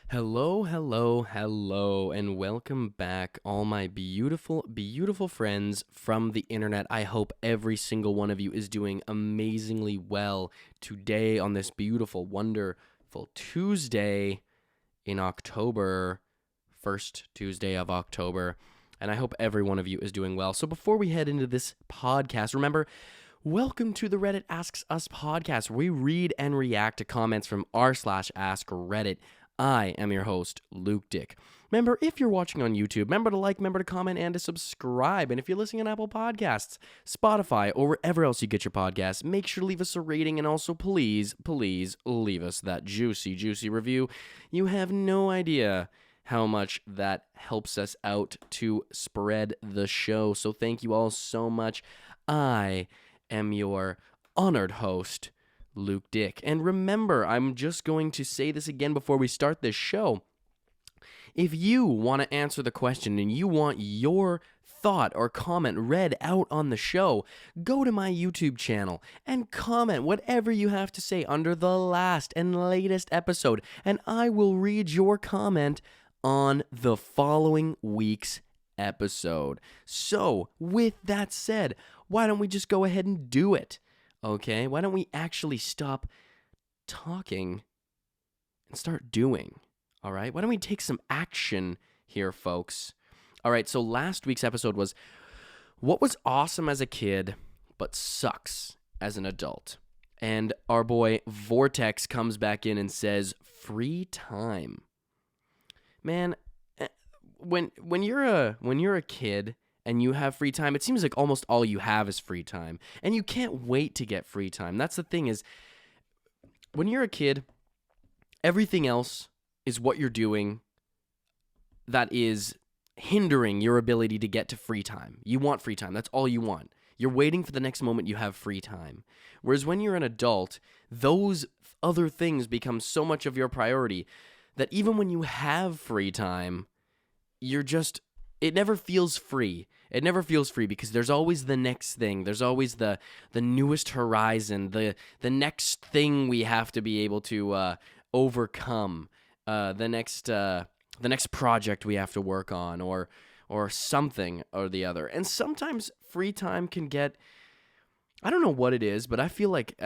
Hello, hello, hello, and welcome back, all my beautiful, beautiful friends from the internet. I hope every single one of you is doing amazingly well today on this beautiful, wonderful Tuesday in October, first Tuesday of October, and I hope every one of you is doing well. So before we head into this podcast, remember, welcome to the Reddit Asks Us podcast, where we read and react to comments from r/Askreddit. I am your host, Luke Dick. Remember, if you're watching on YouTube, remember to like, remember to comment, and to subscribe. And if you're listening on Apple Podcasts, Spotify, or wherever else you get your podcasts, make sure to leave us a rating, and also please, please leave us that juicy, juicy review. You have no idea how much that helps us out to spread the show. So thank you all so much. I am your honored host, Luke Dick. And remember, I'm just going to say this again before we start this show. If you want to answer the question and you want your thought or comment read out on the show, go to my YouTube channel and comment whatever you have to say under the last and latest episode, and I will read your comment on the following week's episode. So, with that said, why don't we just go ahead and do it? Okay, why don't we actually stop talking and start doing? All right, why don't we take some action here, folks? All right, so last week's episode was what was awesome as a kid but sucks as an adult. And our boy Vortex comes back in and says, free time. Man, when you're a kid and you have free time, it seems like almost all you have is free time. And you can't wait to get free time. That's the thing is, when you're a kid, everything else is what you're doing that is hindering your ability to get to free time. You want free time. That's all you want. You're waiting for the next moment you have free time. Whereas when you're an adult, those other things become so much of your priority that even when you have free time, it never feels free. It never feels free because there's always the next thing. There's always the newest horizon, the next thing we have to be able to overcome, the next project we have to work on, or something or the other. And sometimes free time can get, I don't know what it is, but I feel like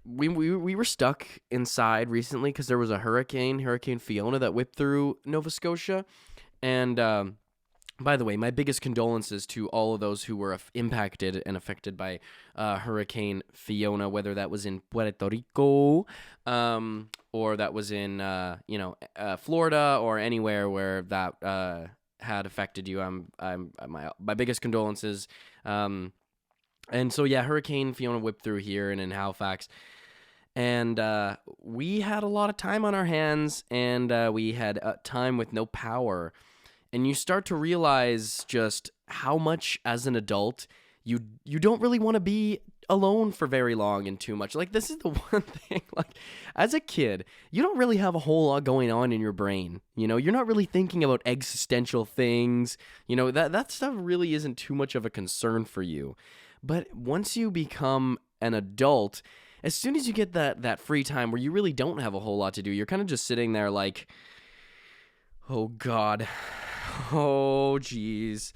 we were stuck inside recently because there was a Hurricane Fiona, that whipped through Nova Scotia. And by the way, my biggest condolences to all of those who were impacted and affected by Hurricane Fiona, whether that was in Puerto Rico or that was in Florida or anywhere where that had affected you. My biggest condolences. And so yeah, Hurricane Fiona whipped through here and in Halifax. And we had a lot of time on our hands, and we had time with no power. And you start to realize just how much, as an adult, you don't really want to be alone for very long and too much. Like, this is the one thing, like, as a kid, you don't really have a whole lot going on in your brain. You know, you're not really thinking about existential things. You know, that stuff really isn't too much of a concern for you. But once you become an adult, as soon as you get that free time where you really don't have a whole lot to do, you're kind of just sitting there like, oh God, oh geez,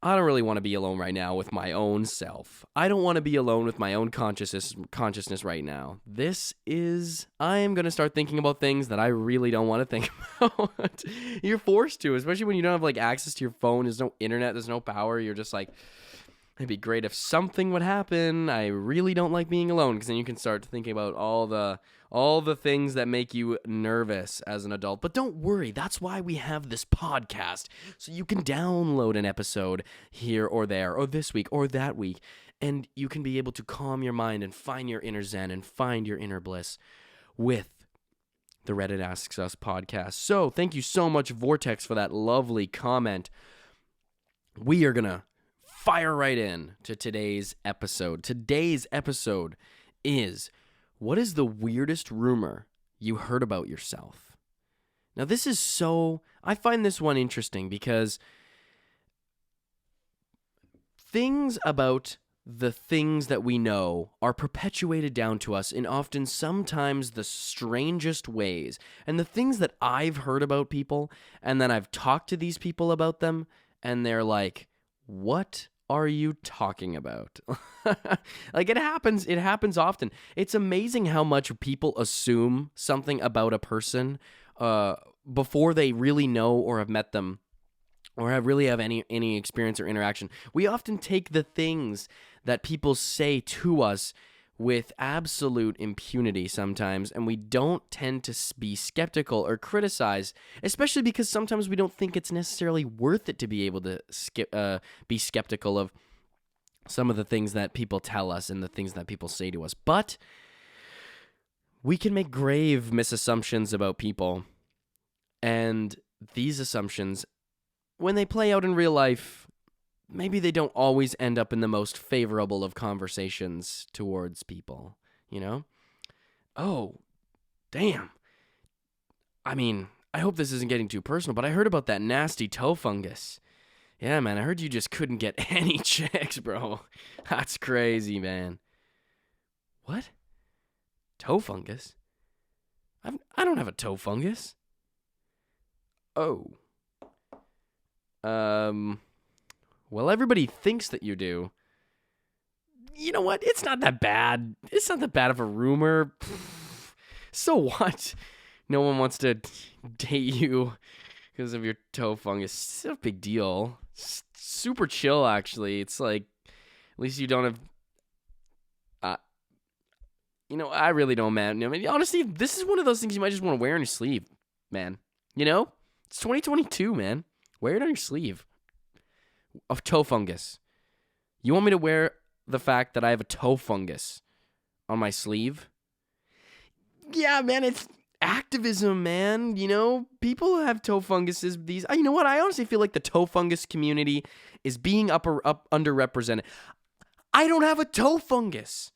I don't really want to be alone right now with my own self. I don't want to be alone with my own consciousness right now. I am going to start thinking about things that I really don't want to think about. You're forced to, especially when you don't have like access to your phone. There's no internet, there's no power. You're just like, it'd be great if something would happen. I really don't like being alone, because then you can start thinking about all the things that make you nervous as an adult. But don't worry, that's why we have this podcast, so you can download an episode here or there, or this week or that week, and you can be able to calm your mind and find your inner zen and find your inner bliss with the Reddit Asks Us podcast. So thank you so much, Vortex, for that lovely comment. We are gonna fire right in to today's episode. Today's episode is, what is the weirdest rumor you heard about yourself? Now, I find this one interesting because things about the things that we know are perpetuated down to us in often sometimes the strangest ways. And the things that I've heard about people, and then I've talked to these people about them, and they're like, what are you talking about? Like, it happens often. It's amazing how much people assume something about a person before they really know or have met them, or really have any experience or interaction. We often take the things that people say to us with absolute impunity sometimes, and we don't tend to be skeptical or criticize, especially because sometimes we don't think it's necessarily worth it to be able to be skeptical of some of the things that people tell us and the things that people say to us. But we can make grave misassumptions about people, and these assumptions, when they play out in real life, maybe they don't always end up in the most favorable of conversations towards people, you know? Oh, damn. I mean, I hope this isn't getting too personal, but I heard about that nasty toe fungus. Yeah, man, I heard you just couldn't get any chicks, bro. That's crazy, man. What? Toe fungus? I don't have a toe fungus. Oh. Well, everybody thinks that you do. You know what? It's not that bad. It's not that bad of a rumor. So what? No one wants to date you because of your toe fungus. It's not a big deal. It's super chill, actually. It's like, at least you don't have... I really don't, man. I mean, honestly, this is one of those things you might just want to wear on your sleeve, man. You know? It's 2022, man. Wear it on your sleeve. Of toe fungus. You want me to wear the fact that I have a toe fungus on my sleeve? Yeah, man, it's activism, man. You know, people have toe funguses. You know what? I honestly feel like the toe fungus community is being underrepresented. I don't have a toe fungus.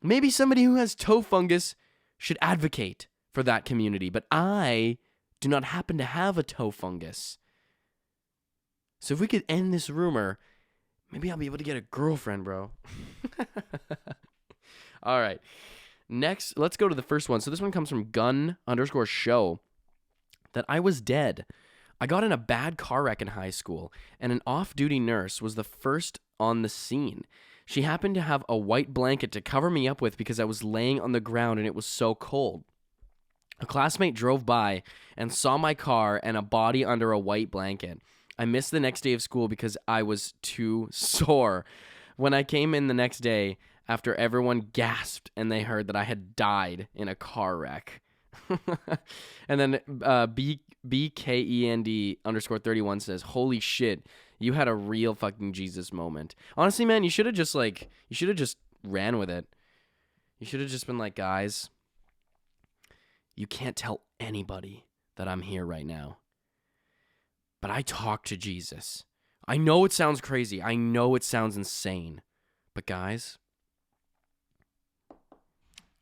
Maybe somebody who has toe fungus should advocate for that community, but I do not happen to have a toe fungus. So if we could end this rumor, maybe I'll be able to get a girlfriend, bro. All right. Next, let's go to the first one. So this one comes from gun_show. That I was dead. I got in a bad car wreck in high school, and an off-duty nurse was the first on the scene. She happened to have a white blanket to cover me up with because I was laying on the ground and it was so cold. A classmate drove by and saw my car and a body under a white blanket. I missed the next day of school because I was too sore. When I came in the next day, after everyone gasped and they heard that I had died in a car wreck. And then BKEND_31 says, holy shit, you had a real fucking Jesus moment. Honestly, man, you should have just ran with it. You should have just been like, guys, you can't tell anybody that I'm here right now. But I talk to Jesus. I know it sounds crazy. I know it sounds insane. But guys,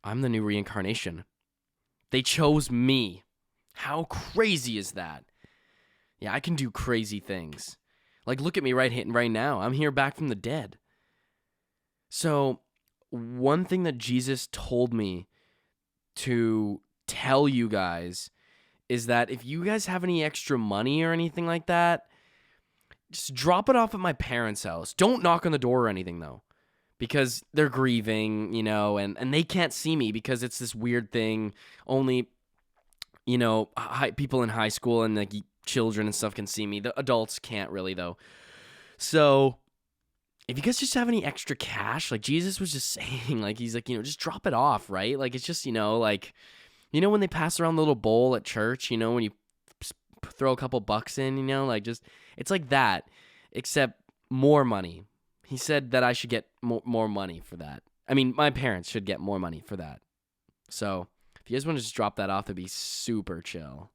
I'm the new reincarnation. They chose me. How crazy is that? Yeah, I can do crazy things. Like, look at me right now. I'm here back from the dead. So, one thing that Jesus told me to tell you guys is that if you guys have any extra money or anything like that, just drop it off at my parents' house. Don't knock on the door or anything, though, because they're grieving, you know, and they can't see me because it's this weird thing. Only, you know, people in high school and like children and stuff can see me. The adults can't really, though. So if you guys just have any extra cash, like Jesus was just saying, like, he's like, you know, just drop it off, right? Like, it's just, you know, like, you know, when they pass around the little bowl at church, you know, when you throw a couple bucks in, you know, like, just, it's like that, except more money. He said that I should get more money for that. I mean, my parents should get more money for that. So if you guys want to just drop that off, it'd be super chill.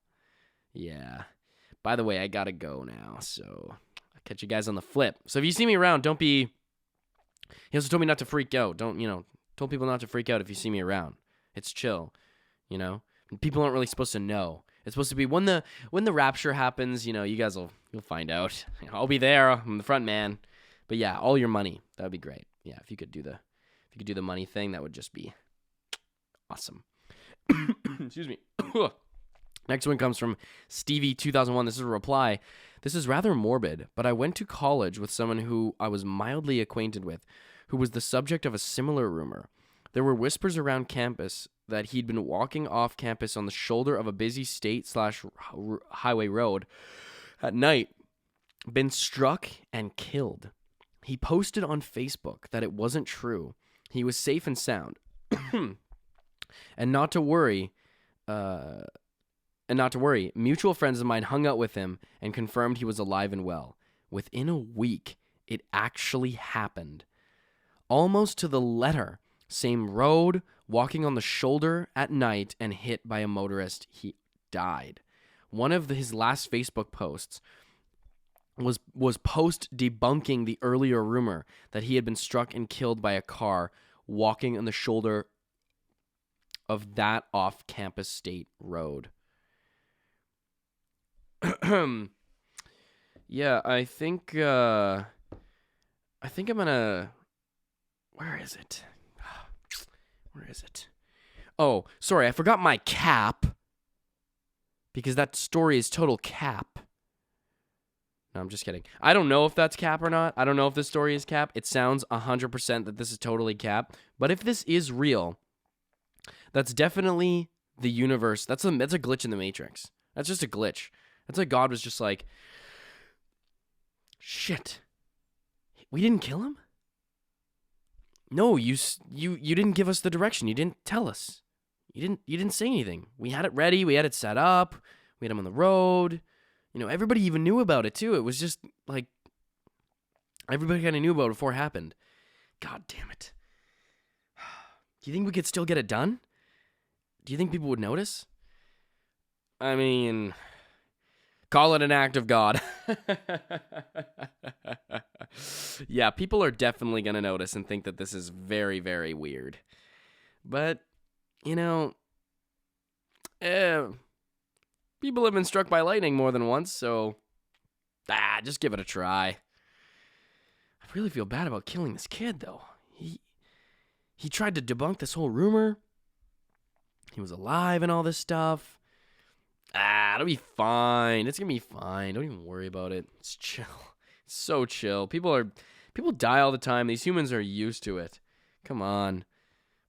Yeah. By the way, I gotta go now, so I'll catch you guys on the flip. So if you see me around, don't be... He also told me not to freak out. Told people not to freak out if you see me around. It's chill, you know? People aren't really supposed to know. It's supposed to be when the rapture happens, you know, you'll find out. I'll be there. I'm the front man. But yeah, all your money. That would be great. Yeah, if you could do the money thing, that would just be awesome. Excuse me. Next one comes from Stevie 2001. This is a reply. This is rather morbid, but I went to college with someone who I was mildly acquainted with, who was the subject of a similar rumor. There were whispers around campus that he'd been walking off campus on the shoulder of a busy state/highway road at night, been struck and killed. He posted on Facebook that it wasn't true. He was safe and sound. And not to worry, mutual friends of mine hung out with him and confirmed he was alive and well. Within a week, it actually happened. Almost to the letter. Same road, walking on the shoulder at night and hit by a motorist. He died. One of his last Facebook posts was post debunking the earlier rumor that he had been struck and killed by a car walking on the shoulder of that off-campus state road. Yeah, I think I'm gonna... Where is it? Where is it? Oh, sorry, I forgot my cap. Because that story is total cap. No, I'm just kidding. I don't know if that's cap or not. I don't know if this story is cap. It sounds 100% that this is totally cap. But if this is real, that's definitely the universe. That's a glitch in the Matrix. That's just a glitch. That's like God was just like, shit, we didn't kill him? No, you didn't give us the direction. You didn't tell us. You didn't say anything. We had it ready. We had it set up. We had him on the road. You know, everybody even knew about it too. It was just like everybody kind of knew about it before it happened. God damn it. Do you think we could still get it done? Do you think people would notice? I mean, call it an act of God. Yeah, people are definitely going to notice and think that this is very, very weird. But, you know, people have been struck by lightning more than once, so just give it a try. I really feel bad about killing this kid, though. He tried to debunk this whole rumor. He was alive and all this stuff. It'll be fine. It's going to be fine. Don't even worry about it. It's chill. It's so chill. People die all the time. These humans are used to it. Come on.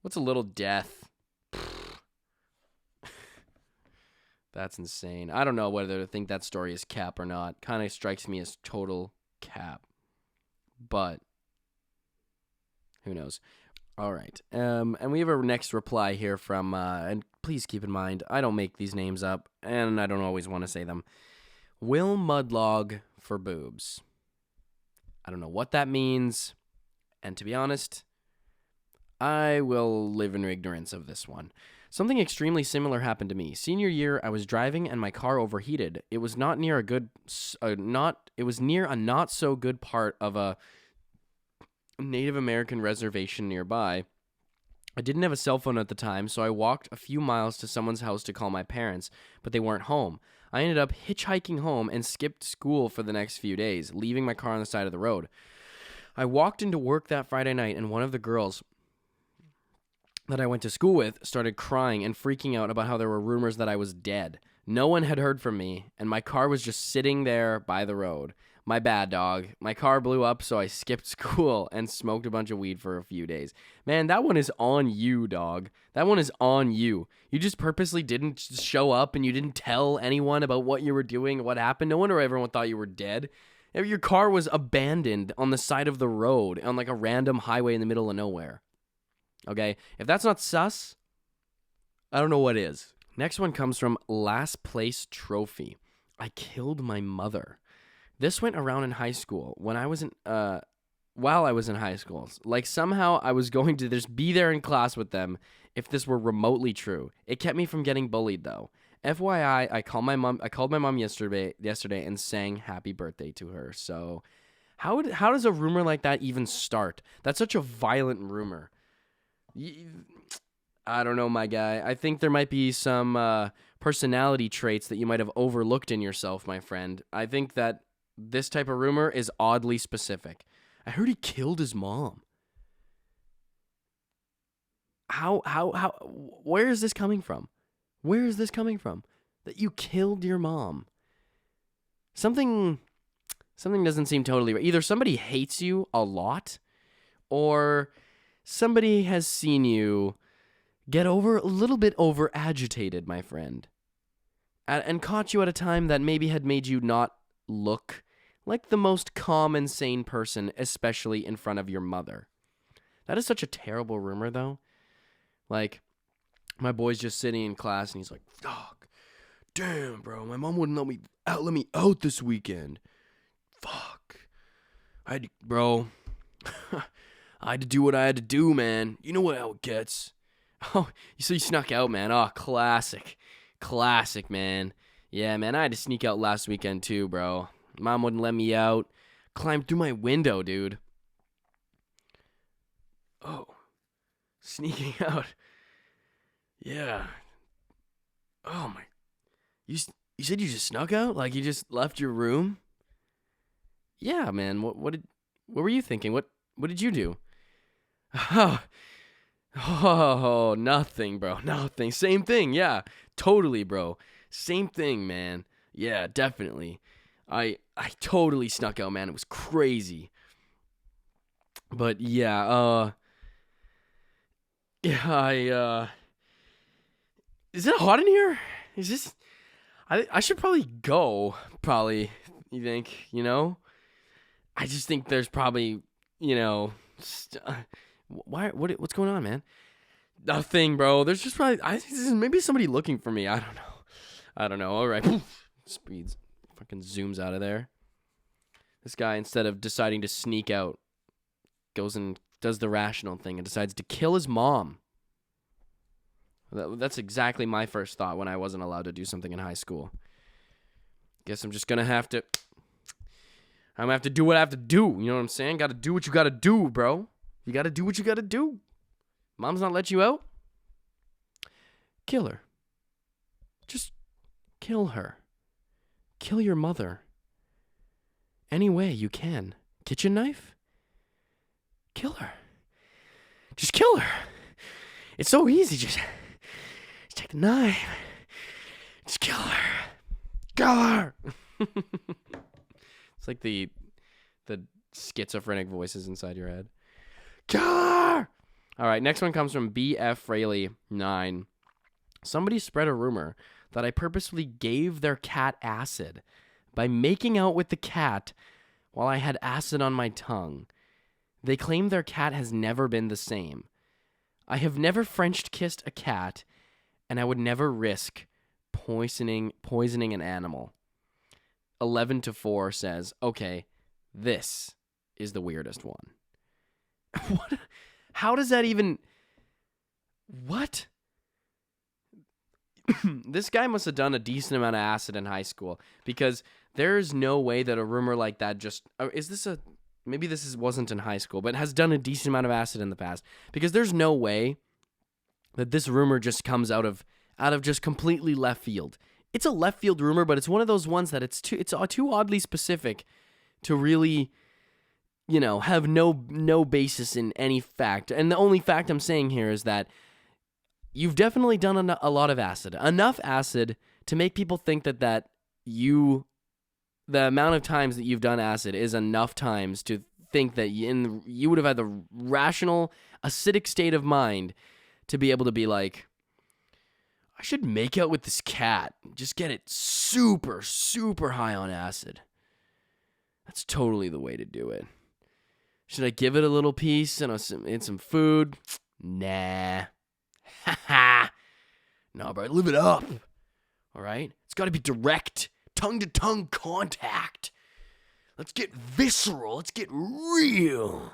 What's a little death? That's insane. I don't know whether to think that story is cap or not. Kind of strikes me as total cap. But who knows? All right. And we have our next reply here from, and please keep in mind, I don't make these names up, and I don't always want to say them. Will Mudlog for boobs. I don't know what that means, and to be honest, I will live in ignorance of this one. Something extremely similar happened to me. Senior year, I was driving and my car overheated. It was near a not so good part of a Native American reservation nearby. I didn't have a cell phone at the time, so I walked a few miles to someone's house to call my parents, but they weren't home. I ended up hitchhiking home and skipped school for the next few days, leaving my car on the side of the road. I walked into work that Friday night, and one of the girls that I went to school with started crying and freaking out about how there were rumors that I was dead. No one had heard from me, and my car was just sitting there by the road. My bad, dog. My car blew up, so I skipped school and smoked a bunch of weed for a few days. Man, that one is on you, dog. That one is on you. You just purposely didn't show up and you didn't tell anyone about what you were doing, what happened. No wonder everyone thought you were dead. Your car was abandoned on the side of the road on like a random highway in the middle of nowhere. Okay? If that's not sus, I don't know what is. Next one comes from Last Place Trophy. I killed my mother. This went around in high school while I was in high school. Like somehow I was going to just be there in class with them if this were remotely true. It kept me from getting bullied though. FYI, I called my mom yesterday and sang happy birthday to her. So how does a rumor like that even start? That's such a violent rumor. I don't know, my guy. I think there might be some personality traits that you might have overlooked in yourself, my friend. I think that this type of rumor is oddly specific. I heard he killed his mom. How, where is this coming from? Where is this coming from? That you killed your mom. Something doesn't seem totally right. Either somebody hates you a lot, or somebody has seen you get a little bit over agitated, my friend, and caught you at a time that maybe had made you not look like the most calm and sane person, especially in front of your mother. That is such a terrible rumor, though. Like, my boy's just sitting in class, and he's like, fuck, damn, bro, my mom wouldn't let me out this weekend. Fuck. I had to do what I had to do, man. You know how it gets. Oh, so you snuck out, man. Oh, classic, man. Yeah, man, I had to sneak out last weekend too, bro. Mom wouldn't let me out. Climbed through my window, dude. Oh, sneaking out. Yeah. Oh my. You said you just snuck out? Like you just left your room? Yeah, man. What were you thinking? What did you do? Oh, nothing, bro. Nothing. Same thing. Yeah, totally, bro. Same thing, man. Yeah, definitely. I totally snuck out, man. It was crazy. But yeah, is it hot in here? Is this? I should probably go. Probably. You think? You know? I just think there's probably, what's going on, man? Nothing, bro. There's just probably, I think this is maybe somebody looking for me. I don't know. All right. Speeds. Fucking zooms out of there. This guy, instead of deciding to sneak out, goes and does the rational thing and decides to kill his mom. That's exactly my first thought when I wasn't allowed to do something in high school. Guess I'm just going to have to do what I have to do. You know what I'm saying? Got to do what you got to do, bro. You got to do what you got to do. Mom's not let you out? Kill her. Just kill her. Kill your mother. Any way you can. Kitchen knife? Kill her. Just kill her. It's so easy. Just take the knife. Just kill her. Kill her. It's like the schizophrenic voices inside your head. Kill her. All right, next one comes from BF Fraley 9. Somebody spread a rumor that I purposefully gave their cat acid by making out with the cat while I had acid on my tongue. They claim their cat has never been the same. I have never French kissed a cat, and I would never risk poisoning an animal. 11-4 says, okay, this is the weirdest one. What? How does that even... What? This guy must have done a decent amount of acid in high school, because there's no way that a rumor like that just... Maybe this wasn't in high school, but has done a decent amount of acid in the past, because there's no way that this rumor just comes out of just completely left field. It's a left field rumor, but it's one of those ones that it's too oddly specific to really, have no basis in any fact. And the only fact I'm saying here is that you've definitely done a lot of acid, enough acid to make people think that the amount of times that you've done acid is enough times to think that you would have had the rational, acidic state of mind to be able to be like, I should make out with this cat. Just get it super, super high on acid. That's totally the way to do it. Should I give it a little piece and some food? Nah. Ha. No, bro, live it up. All right? It's got to be direct, tongue-to-tongue contact. Let's get visceral. Let's get real.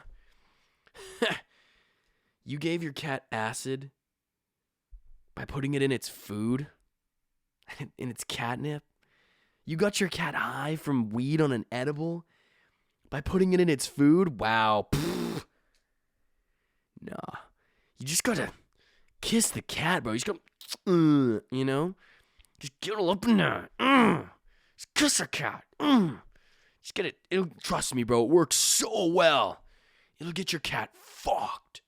You gave your cat acid by putting it in its food, in its catnip. You got your cat high from weed on an edible by putting it in its food. Wow. Pfft. Nah. You just gotta kiss the cat, bro. You just go, just get all up in there. Just kiss the cat. Just get it. Trust me, bro. It works so well. It'll get your cat fucked.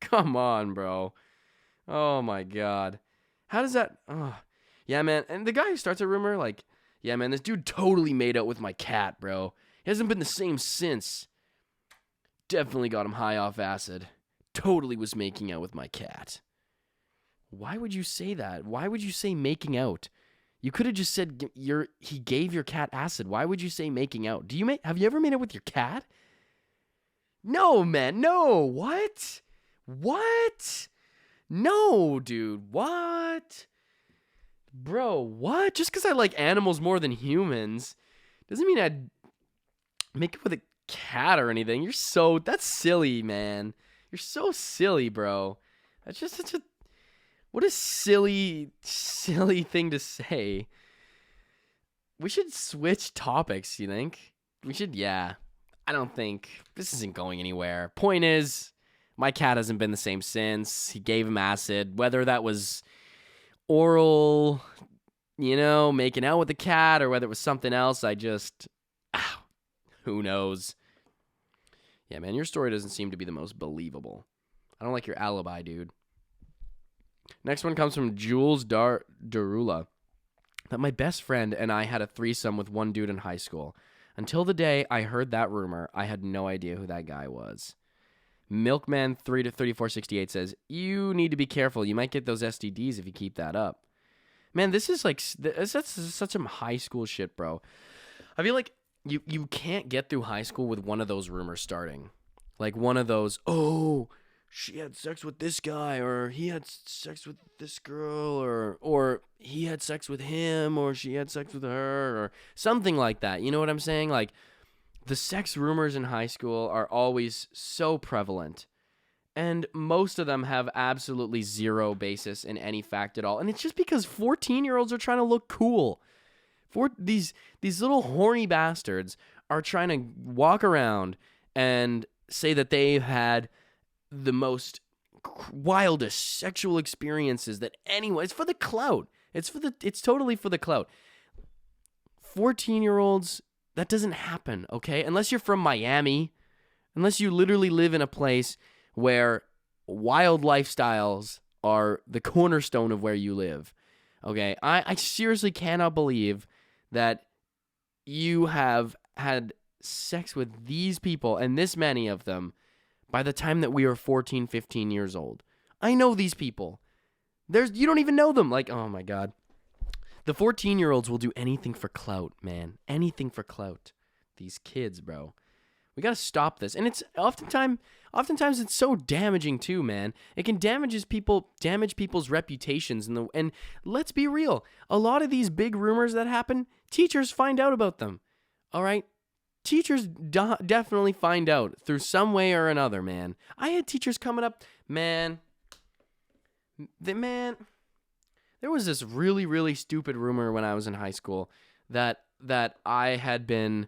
Come on, bro. Oh my God. How does that... Oh. Yeah, man. And the guy who starts a rumor, like, yeah, man, this dude totally made out with my cat, bro. He hasn't been the same since. Definitely got him high off acid. Totally was making out with my cat. Why would you say that? Why would you say making out? You could have just said he gave your cat acid. Why would you say making out? Have you ever made out with your cat? No, man. No. What? What? No, dude. What? Bro, what? Just because I like animals more than humans doesn't mean I'd make it with a cat or anything. That's silly, man. You're so silly, bro. That's just what a silly thing to say. We should switch topics, you think? We should, yeah. I don't think, this isn't going anywhere. Point is, my cat hasn't been the same since. He gave him acid, whether that was oral, making out with the cat, or whether it was something else. Who knows? Yeah, man, your story doesn't seem to be the most believable. I don't like your alibi, dude. Next one comes from Jules Darula. That my best friend and I had a threesome with one dude in high school. Until the day I heard that rumor, I had no idea who that guy was. Milkman 3 to 3468 says, you need to be careful. You might get those STDs if you keep that up. Man, this is that's such some high school shit, bro. I feel like you can't get through high school with one of those rumors starting. Like one of those, oh, she had sex with this guy, or he had sex with this girl, or he had sex with him, or she had sex with her, or something like that. You know what I'm saying? Like, the sex rumors in high school are always so prevalent, and most of them have absolutely zero basis in any fact at all. And it's just because 14-year-olds are trying to look cool. These little horny bastards are trying to walk around and say that they've had the most wildest sexual experiences that anyone. It's for the clout. It's totally for the clout. 14-year-olds, that doesn't happen, okay? Unless you're from Miami, unless you literally live in a place where wild lifestyles are the cornerstone of where you live, okay? I seriously cannot believe that you have had sex with these people, and this many of them, by the time that we are 14, 15 years old. I know these people. You don't even know them. Like, oh my God. The 14-year-olds will do anything for clout, man. Anything for clout. These kids, bro. We got to stop this. And it's oftentimes it's so damaging too, man. It can damage people's reputations. And let's be real. A lot of these big rumors that happen, teachers find out about them. All right? Teachers definitely find out through some way or another, man. I had teachers coming up, man. There was this really, really stupid rumor when I was in high school that I had a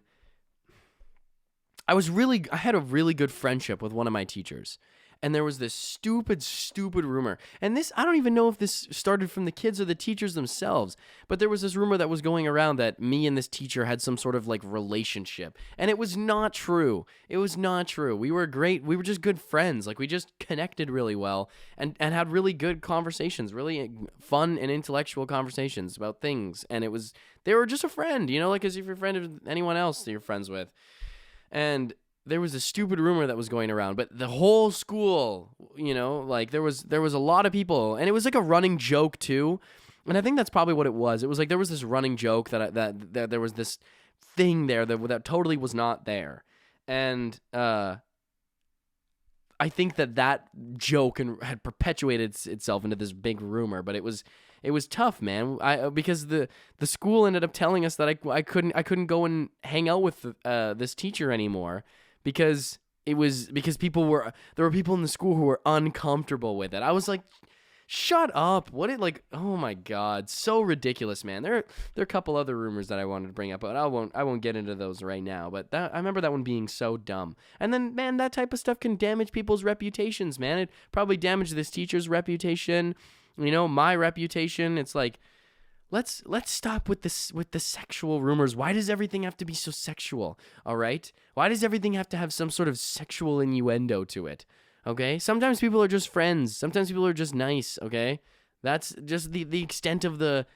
really good friendship with one of my teachers. And there was this stupid rumor. And this, I don't even know if this started from the kids or the teachers themselves, but there was this rumor that was going around that me and this teacher had some sort of like relationship. And it was not true. It was not true. We were just good friends. Like, we just connected really well and had really good conversations, really fun and intellectual conversations about things. And they were just a friend, like as if you're a friend of anyone else that you're friends with. And there was a stupid rumor that was going around, but the whole school, like there was a lot of people, and it was like a running joke too. And I think that's probably what it was. It was like there was this running joke that there was this thing there that totally was not there. And I think that joke had perpetuated itself into this big rumor, but it was tough, man. Because the school ended up telling us that I couldn't go and hang out with this teacher anymore. Because there were people in the school who were uncomfortable with it. I was like, shut up. Oh my God, so ridiculous, man. There are a couple other rumors that I wanted to bring up, but I won't get into those right now. But I remember that one being so dumb. And then, man, that type of stuff can damage people's reputations, man. It probably damaged this teacher's reputation, my reputation. It's like, let's stop with the sexual rumors. Why does everything have to be so sexual? All right? Why does everything have to have some sort of sexual innuendo to it? Okay? Sometimes people are just friends. Sometimes people are just nice, okay? That's just the extent of the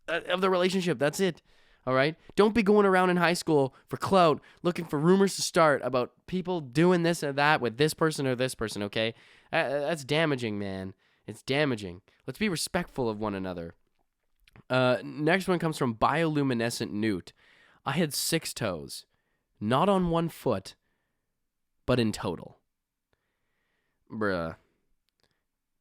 relationship. That's it. All right? Don't be going around in high school for clout, looking for rumors to start about people doing this or that with this person or this person, okay? That's damaging, man. It's damaging. Let's be respectful of one another. Next one comes from Bioluminescent Newt. I had 6 toes. Not on one foot, but in total. Bruh.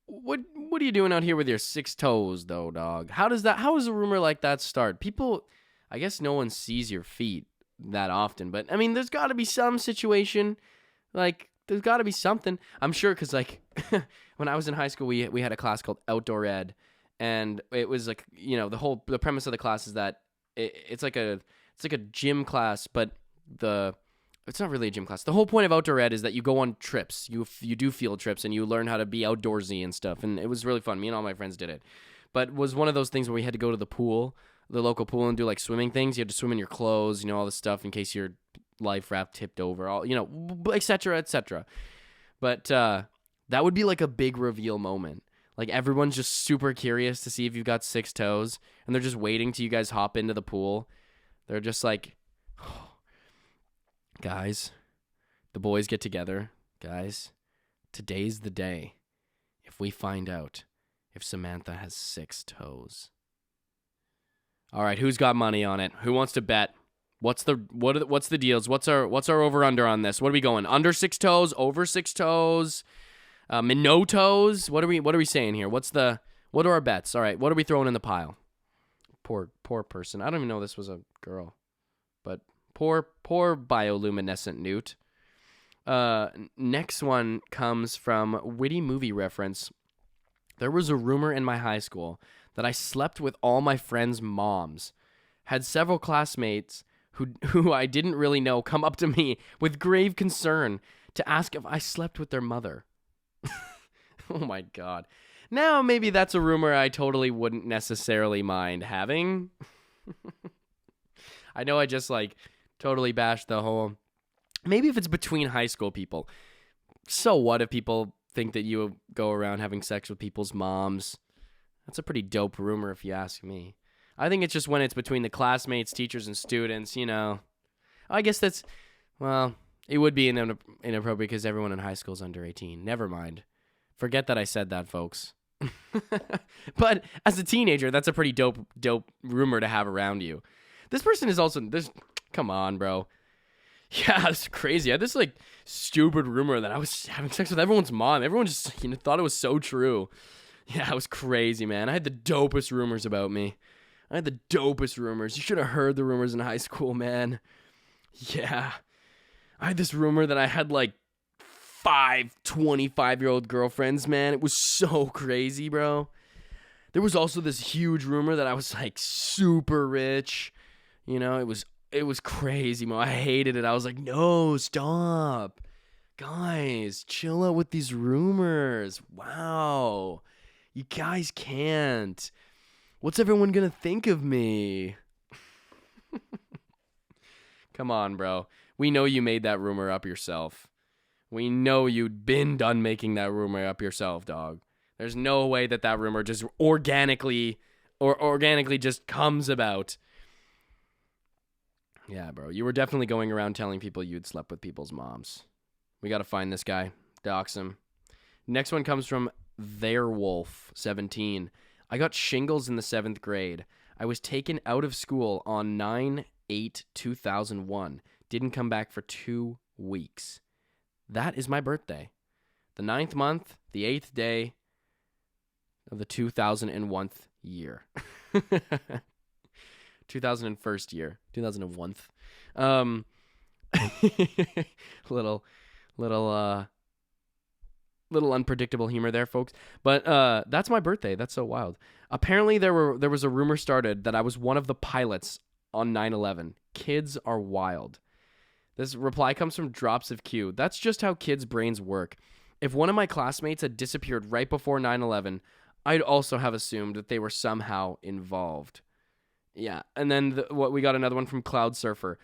What are you doing out here with your 6 toes, though, dog? How does a rumor like that start? People, I guess no one sees your feet that often, but, I mean, there's got to be some situation, like, there's got to be something. I'm sure, because, like, when I was in high school, we had a class called Outdoor Ed, and it was, like, you know, the premise of the class is that it's like a gym class, but it's not really a gym class. The whole point of Outdoor Ed is that you go on trips. You do field trips, and you learn how to be outdoorsy and stuff, and it was really fun. Me and all my friends did it. But it was one of those things where we had to go to the pool, the local pool, and do, like, swimming things. You had to swim in your clothes, you know, all this stuff in case your life raft tipped over, all, you know, et cetera, et cetera. But that would be, like, a big reveal moment. Like, everyone's just super curious to see if you've got 6 toes, and they're just waiting till you guys hop into the pool. They're just like... Guys, the boys get together. Guys, today's the day. If we find out if Samantha has 6 toes. All right, who's got money on it? Who wants to bet? What's the deals? What's our over under on this? What are we going? Under 6 toes? Over 6 toes? No toes? What are we saying here? What are our bets? All right, what are we throwing in the pile? Poor person. I don't even know this was a girl, but. Poor bioluminescent Newt. Next one comes from Witty Movie Reference. There was a rumor in my high school that I slept with all my friends' moms. Had several classmates who I didn't really know come up to me with grave concern to ask if I slept with their mother. Oh my God. Now maybe that's a rumor I totally wouldn't necessarily mind having. I know I just totally bashed the whole... Maybe if it's between high school people. So what if people think that you go around having sex with people's moms? That's a pretty dope rumor if you ask me. I think it's just when it's between the classmates, teachers, and students, you know. I guess that's... Well, it would be inappropriate because everyone in high school is under 18. Never mind. Forget that I said that, folks. But as a teenager, that's a pretty dope rumor to have around you. This person is also... Come on, bro. Yeah, it's crazy. I had this stupid rumor that I was having sex with everyone's mom. Everyone just thought it was so true. Yeah, it was crazy, man. I had the dopest rumors about me. I had the dopest rumors. You should have heard the rumors in high school, man. Yeah. I had this rumor that I had 5 25-year-old girlfriends, man. It was so crazy, bro. There was also this huge rumor that I was super rich. You know, it was crazy, man. I hated it. I was like, no, stop. Guys, chill out with these rumors. Wow. You guys can't. What's everyone going to think of me? Come on, bro. We know you made that rumor up yourself. We know you'd been done making that rumor up yourself, dog. There's no way that rumor just organically just comes about. Yeah, bro. You were definitely going around telling people you'd slept with people's moms. We got to find this guy. Dox him. Next one comes from Theirwolf17. I got shingles in the 7th grade. I was taken out of school on 9/8/2001. Didn't come back for 2 weeks. That is my birthday. The 9th month, the 8th day of the 2001th year. 2001st year. 2001. Little unpredictable humor there, folks. But that's my birthday. That's so wild. Apparently there was a rumor started that I was one of the pilots on 9/11. Kids are wild. This reply comes from Drops of Q. That's just how kids' brains work. If one of my classmates had disappeared right before 9/11, I'd also have assumed that they were somehow involved. Yeah, and then what we got another one from Cloud Surfer.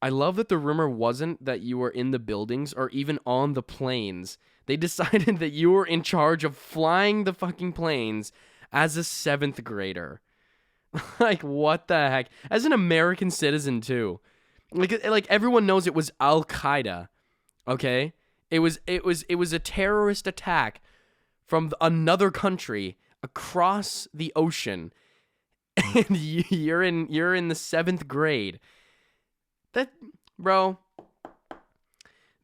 I love that the rumor wasn't that you were in the buildings or even on the planes. They decided that you were in charge of flying the fucking planes as a 7th grader. Like, what the heck? As an American citizen, too. Like everyone knows it was Al-Qaeda, okay? It was a terrorist attack from another country across the ocean. And you're in the 7th grade. That, bro,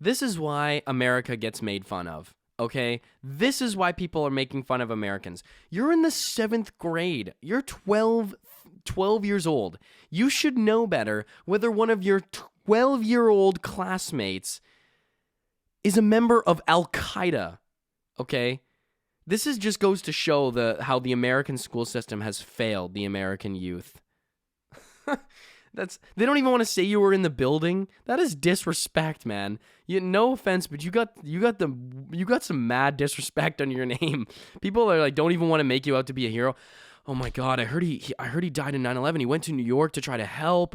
this is why America gets made fun of, okay? This is why people are making fun of Americans. You're in the 7th grade. You're 12 years old. You should know better whether one of your 12-year-old classmates is a member of Al-Qaeda, okay? This just goes to show how the American school system has failed the American youth. They don't even want to say you were in the building. That is disrespect, man. No offense, but you got some mad disrespect on your name. People are like, don't even want to make you out to be a hero. Oh my God, I heard he died in 9/11. He went to New York to try to help.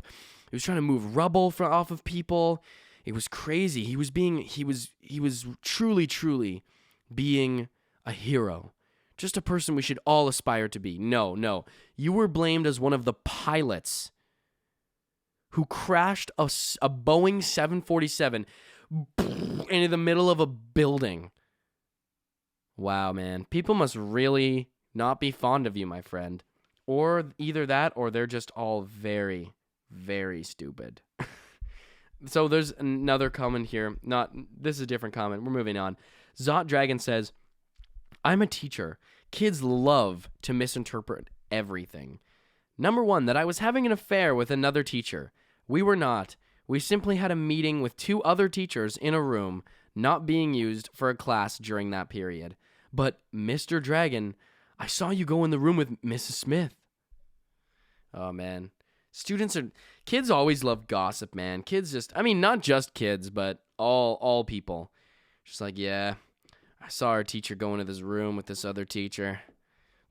He was trying to move rubble off of people. It was crazy. He was truly being a hero. Just a person we should all aspire to be. No. You were blamed as one of the pilots who crashed a Boeing 747 into the middle of a building. Wow, man. People must really not be fond of you, my friend. Or either that, or they're just all very, very stupid. So there's another comment here. This is a different comment. We're moving on. Zot Dragon says, I'm a teacher. Kids love to misinterpret everything. Number one, that I was having an affair with another teacher. We were not. We simply had a meeting with 2 other teachers in a room, not being used for a class during that period. But, Mr. Dragon, I saw you go in the room with Mrs. Smith. Oh, man. Kids always love gossip, man. Not just kids, but all people. Just like, yeah, I saw our teacher go into this room with this other teacher.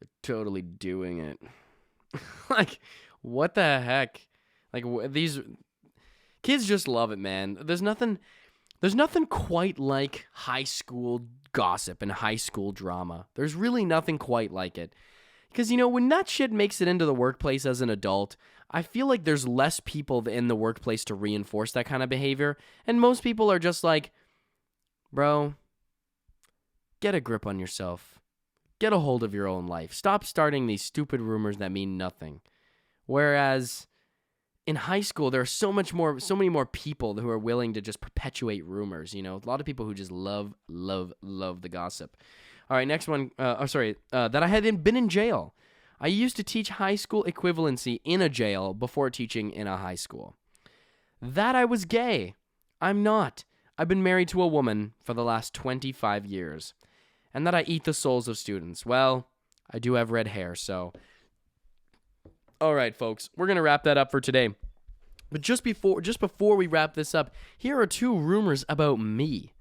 They're totally doing it. Like, what the heck? Like, these kids just love it, man. There's nothing quite like high school gossip and high school drama. There's really nothing quite like it. Because, when that shit makes it into the workplace as an adult, I feel like there's less people in the workplace to reinforce that kind of behavior. And most people are just like, bro, get a grip on yourself. Get a hold of your own life. Stop starting these stupid rumors that mean nothing. Whereas in high school, there are so many more people who are willing to just perpetuate rumors. A lot of people who just love the gossip. All right, next one. That I had been in jail. I used to teach high school equivalency in a jail before teaching in a high school. That I was gay. I'm not. I've been married to a woman for the last 25 years. And that I eat the souls of students. Well, I do have red hair, so... All right, folks, we're going to wrap that up for today. But just before we wrap this up, here are 2 rumors about me.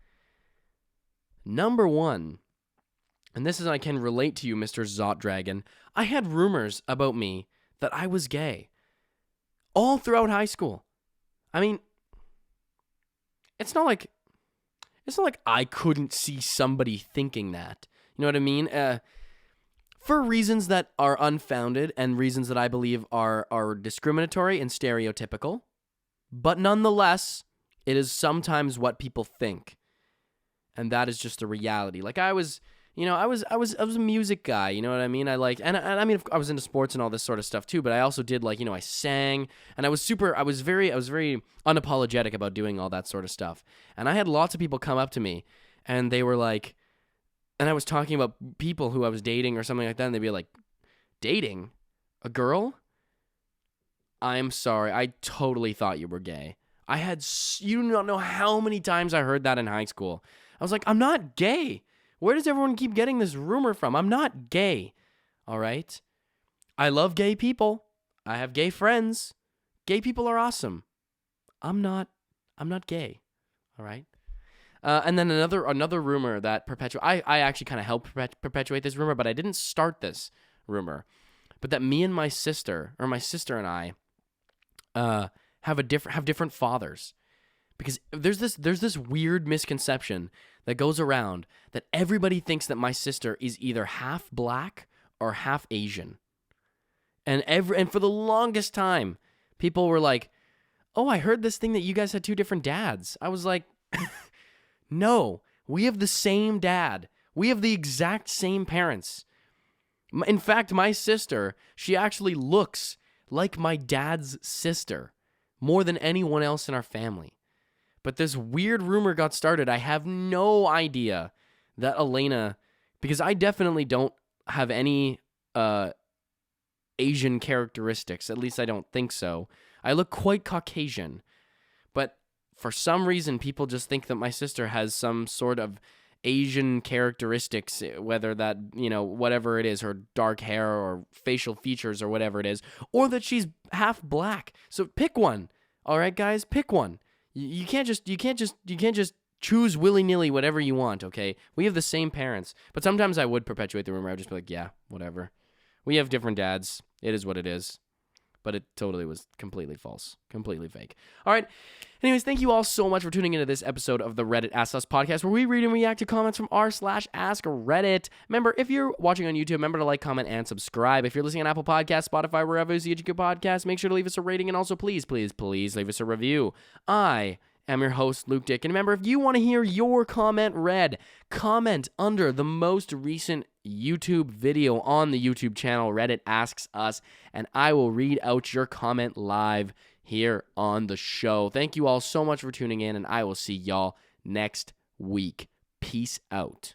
Number 1, and this is I can relate to you, Mr. Zot Dragon. I had rumors about me that I was gay all throughout high school. It's not like I couldn't see somebody thinking that. You know what I mean? For reasons that are unfounded and reasons that I believe are discriminatory and stereotypical. But nonetheless, it is sometimes what people think. And that is just the reality. Like I was a music guy, you know what I mean? I was into sports and all this sort of stuff too, but I also did I sang, and I was very unapologetic about doing all that sort of stuff. And I had lots of people come up to me and they were like, and I was talking about people who I was dating or something like that, and they'd be like, dating? A girl? I'm sorry, I totally thought you were gay. You don't know how many times I heard that in high school. I was like, I'm not gay. Where does everyone keep getting this rumor from? I'm not gay. All right? I love gay people. I have gay friends. Gay people are awesome. I'm not gay. All right? And then another rumor that I actually kind of helped perpetuate this rumor, but I didn't start this rumor. But that me and my sister and I have different fathers. Because there's this weird misconception that goes around that everybody thinks that my sister is either half black or half Asian. And for the longest time, people were like, "Oh, I heard this thing that you guys had two different dads." I was like, "No, we have the same dad. We have the exact same parents." In fact, my sister, she actually looks like my dad's sister more than anyone else in our family. But this weird rumor got started. I have no idea that Elena, because I definitely don't have any Asian characteristics. At least I don't think so. I look quite Caucasian. But for some reason, people just think that my sister has some sort of Asian characteristics, whether that, whatever it is, her dark hair or facial features or whatever it is, or that she's half black. So pick one. All right, guys, pick one. You can't just choose willy-nilly whatever you want, okay? We have the same parents. But sometimes I would perpetuate the rumor. I'd just be like, yeah, whatever. We have different dads. It is what it is. But it totally was completely false. Completely fake. All right. Anyways, thank you all so much for tuning into this episode of the Reddit Ask Us podcast, where we read and react to comments from r/AskReddit. Remember, if you're watching on YouTube, remember to like, comment, and subscribe. If you're listening on Apple Podcasts, Spotify, wherever you get your podcasts, make sure to leave us a rating, and also please, please, please leave us a review. I am your host, Luke Dick. And remember, if you want to hear your comment read, comment under the most recent YouTube video on the YouTube channel, Reddit Asks Us, and I will read out your comment live here on the show. Thank you all so much for tuning in, and I will see y'all next week. Peace out.